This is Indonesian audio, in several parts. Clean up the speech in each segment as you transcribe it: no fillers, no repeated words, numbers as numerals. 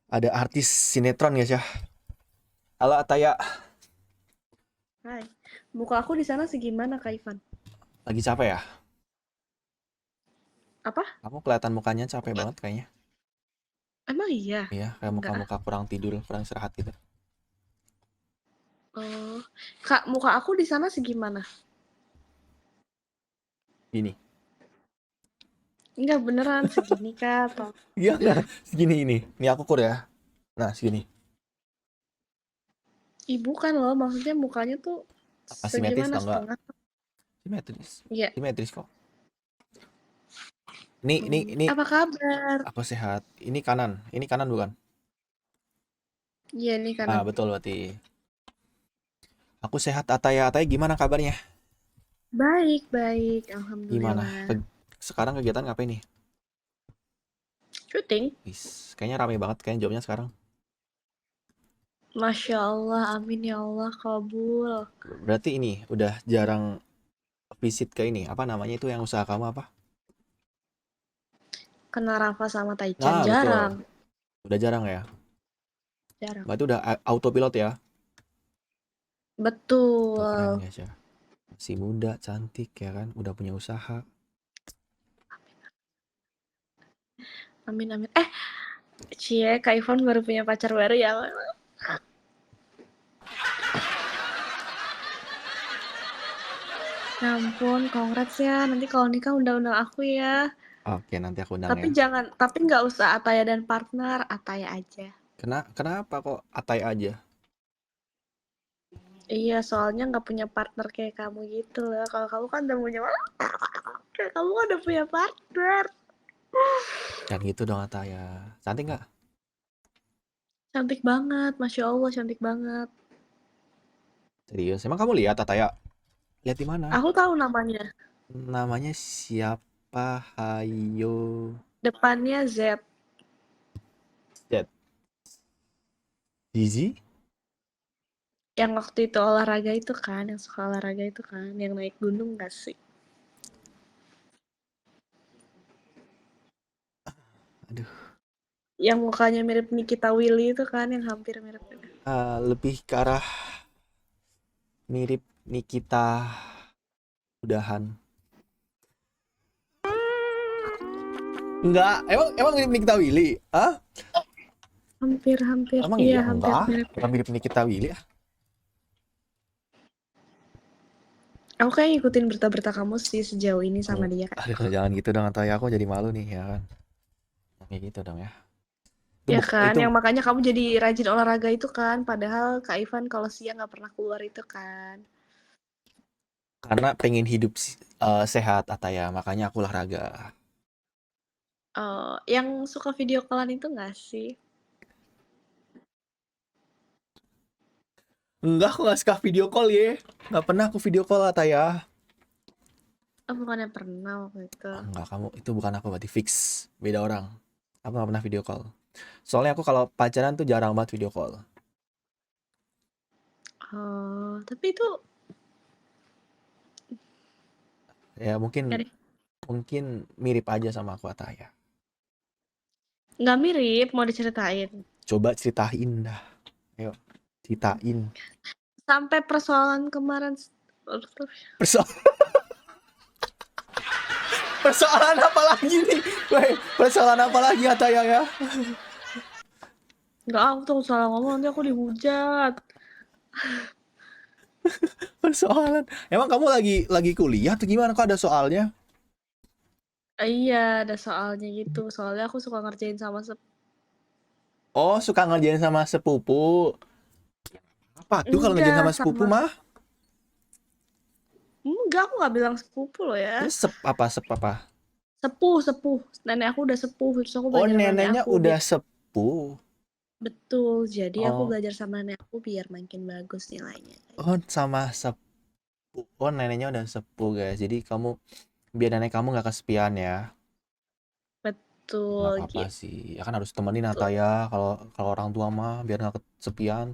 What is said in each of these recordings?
Ada artis sinetron guys ya. Halo Ataya, Hai, muka aku di sana segimana Kak Ivan? lagi capek ya? Apa? Kamu kelihatan mukanya capek banget kayaknya. Emang iya? Iya, kayak Enggak ah. muka-muka kurang tidur, kurang istirahat gitu. Oh, Kak, muka aku di sana segimana? Gini. Enggak beneran segini Kak, atau Iya nggak? Segini ini. Ini aku kur ya. Nah, segini. ibu kan loh, maksudnya mukanya tuh Apa simetris segimana atau enggak? setengah? Simetris. Iya. Simetris kok. Ini Apa kabar? aku sehat. Ini kanan. Ini kanan bukan? Iya nih Ah, kanan. betul berarti. Aku sehat Ataya. Ataya gimana kabarnya? Baik, baik, Gimana? alhamdulillah. Sekarang kegiatan ngapain nih? Syuting? Kayaknya rame banget kayaknya jobnya sekarang. Masya Allah, amin ya Allah, kabul. Berarti ini udah jarang visit ke ini. Apa namanya itu yang usaha kamu apa? Kena Rafa sama Taichan Nah, betul. jarang, Udah jarang ya. jarang. Berarti udah autopilot ya. Tuh keren Betul. guys ya. Masih muda, cantik ya kan. Udah punya usaha. Amin amin. Cie, Kak Ivan baru punya pacar baru ya. Ya ampun, congrats ya. Nanti kalau nikah undang-undang aku ya. Oke, nanti aku undang Tapi ya. jangan, tapi nggak usah Ataya dan partner, Ataya aja. Kenapa kok Atai aja? Iya, soalnya nggak punya partner kayak kamu gitu loh. Kalau kamu kan udah punya, kayak kamu kan udah punya partner. Jangan gitu dong Ataya. Cantik nggak? Cantik banget, masya Allah, cantik banget. Serius. Emang kamu lihat Ataya? Lihat di mana? Aku tahu namanya. Namanya siapa? Hayo. Depannya Z. Jet. Zizi? Yang waktu itu olahraga itu kan, yang suka olahraga itu kan, yang naik gunung gak sih? Aduh. Yang mukanya mirip Nikita Willy itu kan, yang hampir mirip. Lebih ke arah mirip Nikita udahan. Enggak, emang mirip Nikita Willy? Hah? Hampir, hampir. Emang Iya, iya? hampir Enggak. mirip. Bukan mirip Nikita Willy. Aku kayak ngikutin berita-berita kamu sih sejauh ini sama Hmm. dia, Kak. Aduh, jangan gitu dong Ataya. Aku jadi malu nih ya kan. Kayak gitu dong ya. Itu Ya bukan kan, itu yang makanya kamu jadi rajin olahraga itu kan, padahal Kak Ivan kalau siang nggak pernah keluar itu kan. karena pengen hidup sehat Ataya, makanya aku olahraga. Yang suka video callan itu nggak sih? Enggak, aku nggak suka video call ya. Nggak pernah aku video call Ataya. Oh, bukannya pernah waktu itu. Enggak, kamu itu bukan aku berarti fix. Beda orang. Aku nggak pernah video call. Soalnya aku kalau pacaran tuh jarang banget video call. Oh, tapi itu Ya mungkin nggak deh. mungkin mirip aja sama aku Ataya. Nggak mirip, mau diceritain. Coba ceritain dah. Ayo, ceritain. Sampai persoalan kemarin. Perso- persoalan apa lagi nih? Weh, persoalan apa lagi Ataya ya? Nggak, aku tuh salah ngomong, nanti aku dihujat. Persoalan. Emang kamu lagi kuliah atau gimana? Kok ada soalnya? Iya, ada soalnya gitu. Soalnya aku suka ngerjain sama Oh, suka ngerjain sama sepupu. Apa tuh kalau ngerjain enggak, sama sepupu sama mah? enggak, aku nggak bilang sepupu loh ya. Terus sep apa? Sepuh, sepuh. Nenek aku udah sepuh, terus aku Oh, belajar sama nenek neneknya aku udah biar sepuh. betul. Jadi aku Oh, belajar sama nenek aku biar makin bagus nilainya. oh sama sepuh. Oh, neneknya udah sepuh guys. Jadi kamu biar nenek kamu nggak kesepian ya. Nggak Betul apa-apa gitu. sih. Ya kan harus temenin Nata ya. Kalau kalau orang tua mah biar nggak kesepian.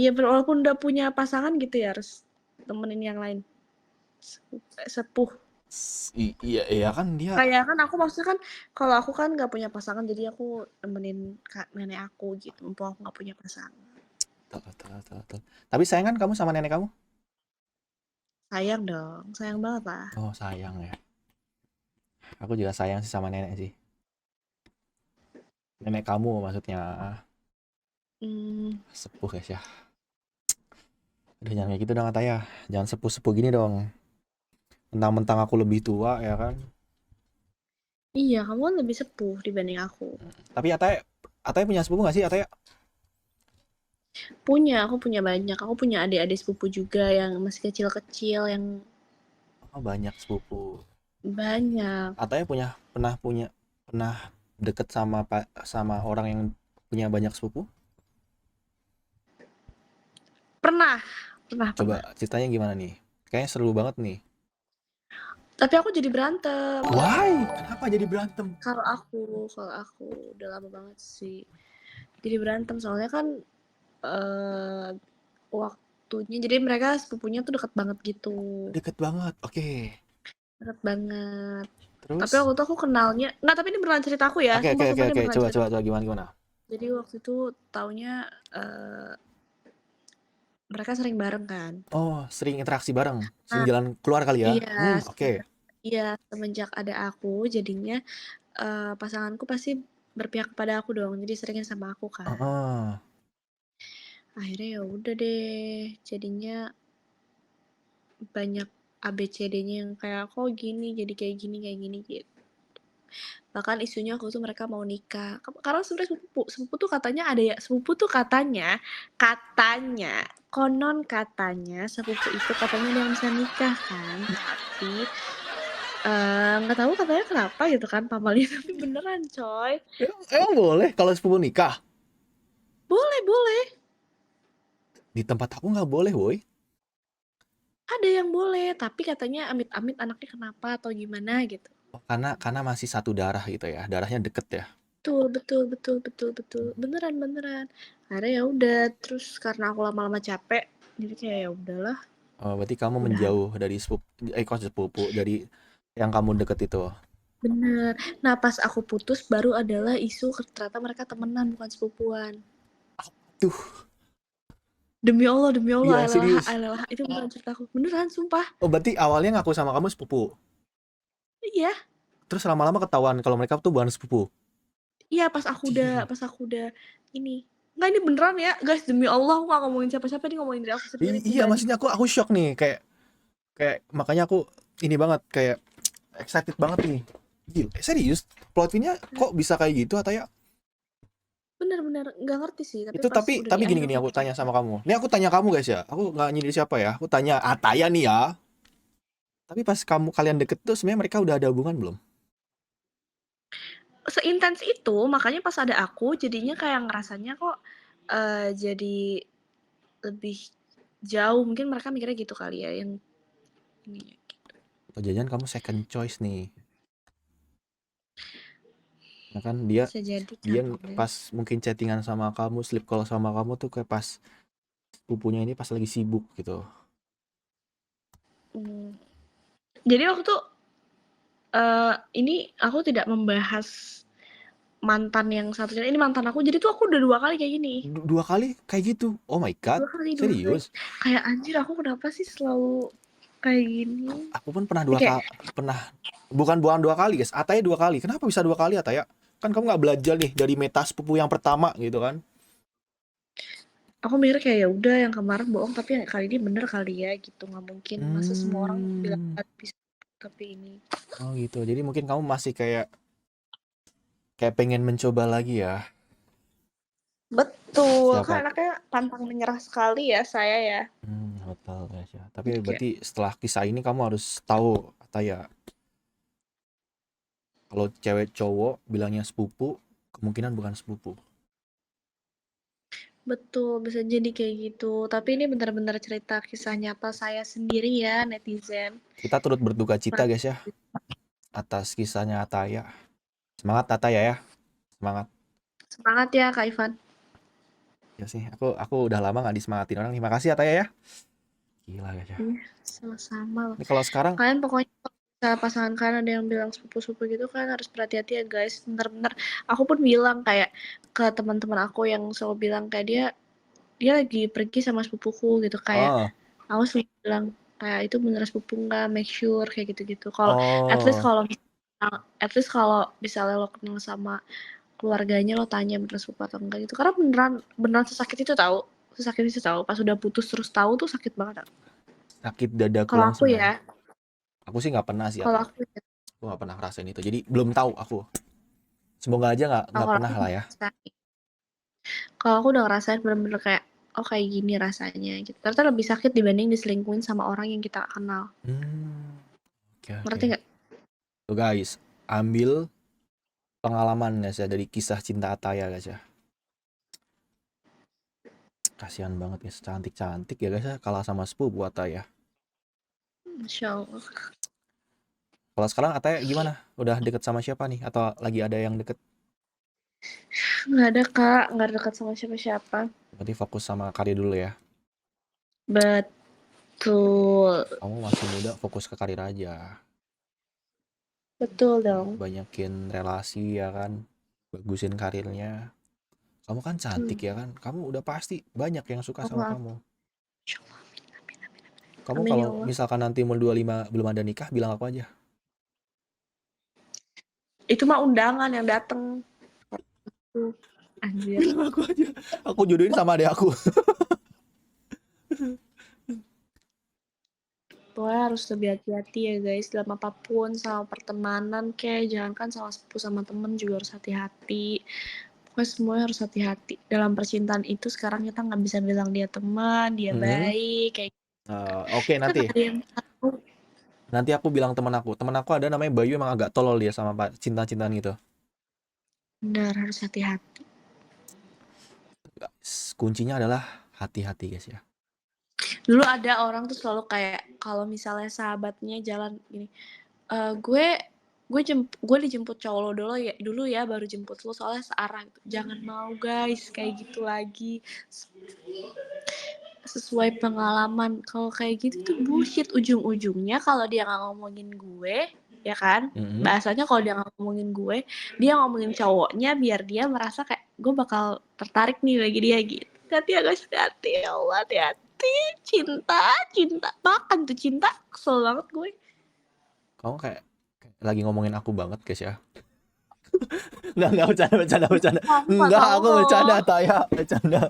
Iya, walaupun udah punya pasangan gitu ya harus temenin yang lain. Sepuh. Iya, iya kan dia. Kayak kan aku maksudnya kan kalau aku kan nggak punya pasangan jadi aku nemenin nenek aku gitu, mumpung aku nggak punya pasangan. Betul, betul, betul, betul. Tapi sayang kan kamu sama nenek kamu? Sayang dong, sayang banget lah. Oh, sayang ya. Aku juga sayang sih sama nenek sih. Nenek kamu maksudnya. Hmm, Sepuh guys ya. Udah jangan kayak gitu dong Ataya. Jangan sepuh-sepuh gini dong. Mentang-mentang aku lebih tua ya kan. iya kamu kan lebih sepuh dibanding aku. Tapi Ataya, Ataya punya sepupu gak sih Ataya? Punya, aku punya banyak. Aku punya adik-adik sepupu juga yang masih kecil-kecil yang Oh, banyak sepupu. banyak. Ataya pernah deket sama orang yang punya banyak sepupu? Pernah, pernah, Coba pernah. ceritanya gimana nih? Kayaknya seru banget nih. Tapi aku jadi berantem. Why? Kenapa jadi berantem? Kalau aku udah lama banget sih. Jadi berantem soalnya kan eh waktunya jadi mereka sepupunya tuh deket banget gitu. Deket banget. Oke. Deket banget. Tapi Terus? waktu itu aku kenalnya, nggak tapi ini beneran cerita aku ya, Oke, oke, sumpah oke, sumpah ini oke. beneran Coba, cerita. coba, coba gimana, gimana? Jadi waktu itu taunya eh mereka sering bareng kan. Oh, sering interaksi bareng. Sering Nah, jalan keluar kali ya? iya, Oke. iya semenjak ada aku jadinya pasanganku pasti berpihak kepada aku dong. Jadi seringnya sama aku kan. Heeh. Akhirnya ya udah deh, jadinya banyak ABCD-nya yang kayak kok gini, jadi kayak gini gitu. Bahkan isunya waktu itu mereka mau nikah. Karena sebenarnya sepupu tuh katanya ada ya, sepupu tuh katanya, konon katanya sepupu itu katanya ada yang bisa nikah kan, tapi nggak tahu katanya kenapa gitu kan pamalnya tapi beneran coy. Emang boleh kalau sepupu nikah? Boleh, boleh. Di tempat aku nggak boleh, woi. Ada yang boleh, tapi katanya amit-amit anaknya kenapa atau gimana gitu. Oh, karena masih satu darah gitu ya. Darahnya deket ya. Betul, betul, betul, betul, betul. Beneran, beneran. Akhirnya ya udah, terus karena aku lama-lama capek, jadi kayak ya udahlah, Oh, berarti kamu udahan. menjauh dari kok sepupu dari yang kamu deket itu. Bener. Nah, pas aku putus baru adalah isu ternyata mereka temenan bukan sepupuan. Tuh, Demi Allah, iya ailelah, serius. ailelah. Itu beneran ceritaku. Beneran, sumpah. Oh, berarti awalnya ngaku sama kamu sepupu. Iya, Terus lama-lama ketahuan kalau mereka tuh bukan sepupu. iya Anjir. pas aku udah ini. Nggak, ini beneran ya, guys. Demi Allah, aku nggak ngomongin siapa-siapa, ini ngomongin diri aku sendiri Iya, pribadi. maksudnya aku shock nih, kayak kayak makanya aku ini banget kayak excited banget nih. Gila, serius? Plot twist-nya kok bisa kayak gitu atau ya? Bener-bener nggak ngerti sih, tapi Itu pas tapi udah di tapi akhir gini-gini aku aku tanya kayak, sama kamu. Ini aku tanya kamu guys ya. Aku nggak nyindir siapa ya. Aku tanya Ataya nih ya. Tapi pas kalian deket tuh sebenarnya mereka udah ada hubungan belum? seintens itu, makanya pas ada aku jadinya kayak ngerasanya kok jadi lebih jauh. Mungkin mereka mikirnya gitu kali ya, yang ini. Atau jangan kamu second choice nih. Ya kan dia Bisa jadi dia kali ya. pas mungkin chattingan sama kamu, sleep call sama kamu tuh kayak pas pupunya ini pas lagi sibuk gitu. Hmm. Jadi waktu ini aku tidak membahas mantan yang satunya. Ini mantan aku. Jadi tuh aku udah 2 kali kayak gini. Dua kali kayak gitu. Oh my god. 2 kali, 2 kali. Serius? Kayak anjir aku kenapa sih selalu kayak gini? Aku pun pernah Kayak bukan dua kali guys. Ataya dua kali. Kenapa bisa dua kali Ataya? Kan kamu nggak belajar nih dari meta sepupu yang pertama gitu kan? aku mikir kayak ya udah yang kemarin bohong tapi yang kali ini bener kali ya gitu. Nggak mungkin masa semua orang bilang Hmm. bisa tapi ini. Oh gitu. Jadi mungkin kamu masih kayak kayak pengen mencoba lagi ya. Betul, kan Siapa? anaknya pantang menyerah sekali ya saya ya. Hotel guys ya. Tapi Jadi kayak berarti setelah kisah ini kamu harus tahu Ataya. Kalau cewek cowok bilangnya sepupu, kemungkinan bukan sepupu. betul, bisa jadi kayak gitu. Tapi ini benar-benar cerita kisah nyata saya sendiri ya, netizen. Kita turut berduka cita Nah, guys ya atas kisahnya Ataya. Semangat Ataya ya. Semangat. semangat ya Kak Ivan. Ya sih, aku udah lama nggak disemangatin orang. Terima kasih Ataya ya. Gila guys ya. Iya, sama-sama loh. Ini kalau sekarang Kalian pokoknya Misalnya pasangan kan ada yang bilang sepupu-sepupu gitu kan harus berhati-hati ya guys, bener-bener. Aku pun bilang kayak ke teman-teman aku yang selalu bilang kayak dia lagi pergi sama sepupuku gitu, kayak Oh, aku selalu bilang kayak itu bener sepupu nggak, make sure kayak gitu-gitu. Kalau oh, at least kalau misalnya lo kenal sama keluarganya lo tanya bener sepupu atau enggak gitu. Karena beneran beneran sesakit itu tahu. Pas udah putus terus tahu tuh sakit banget. sakit dadaku Kalau aku langsung ya. ya, Aku sih nggak pernah sih, kalau aku ya, aku nggak pernah ngerasain itu. Jadi belum tahu aku. Semoga aja nggak kalau pernah aku lah ya. kalau aku udah ngerasain bener-bener kayak oh kayak gini rasanya gitu. Ternyata lebih sakit dibanding diselingkuhin sama orang yang kita kenal. Hmm, oke oke. Ngerti nggak? Tuh guys, ambil pengalaman guys ya dari kisah cinta Ataya guys ya. Kasihan banget guys, cantik-cantik ya guys ya, kalah sama sepupu Ataya. Masya Allah. Kalau sekarang Ataya gimana? Udah deket sama siapa nih? Atau lagi ada yang deket? Nggak ada kak, nggak dekat sama siapa-siapa. Berarti fokus sama karir dulu ya. Betul, Kamu masih muda, fokus ke karir aja. betul dong. Banyakin relasi ya kan, bagusin karirnya. Kamu kan Hmm. cantik ya kan, kamu udah pasti banyak yang suka sama Allah, kamu. Masya Allah. Amin, amin, amin. Kamu Amin ya kalau Allah. misalkan nanti umur 25 belum ada nikah, bilang aku aja. Itu mah undangan yang dateng. Tuh, anjir. Bilang aku aja, aku jodohin sama adek aku. Pokoknya harus lebih hati-hati ya guys dalam apapun, sama pertemanan kayak jangan kan sama sepupu sama temen juga harus hati-hati. Pokoknya semuanya harus hati-hati. Dalam percintaan itu sekarang kita nggak bisa bilang dia teman, dia Mm-mm. baik, kayak Oke, kan nanti ada yang tahu. nanti aku bilang teman aku ada namanya Bayu, emang agak tolol dia sama cinta-cintaan gitu. Benar harus hati-hati. Kuncinya adalah hati-hati guys ya. Dulu ada orang tuh selalu kayak kalau misalnya sahabatnya jalan gini, gue gue dijemput cowok lo dulu ya baru jemput lo soalnya searah gitu. Jangan mau guys kayak gitu lagi. Sesuai pengalaman kalau kayak gitu tuh bullshit ujung-ujungnya kalau dia nggak ngomongin gue ya kan Mm-mm. bahasanya kalau dia nggak ngomongin gue dia ngomongin cowoknya biar dia merasa kayak gue bakal tertarik nih bagi dia gitu. Hati ya guys, hati ya Allah, hati-hati. Cinta, cinta makan tuh cinta, kesel banget gue. Kamu kayak lagi ngomongin aku banget guys ya. Enggak, bercanda. Aku nggak Enggak, tahu aku loh. bercanda, Taya, bercanda.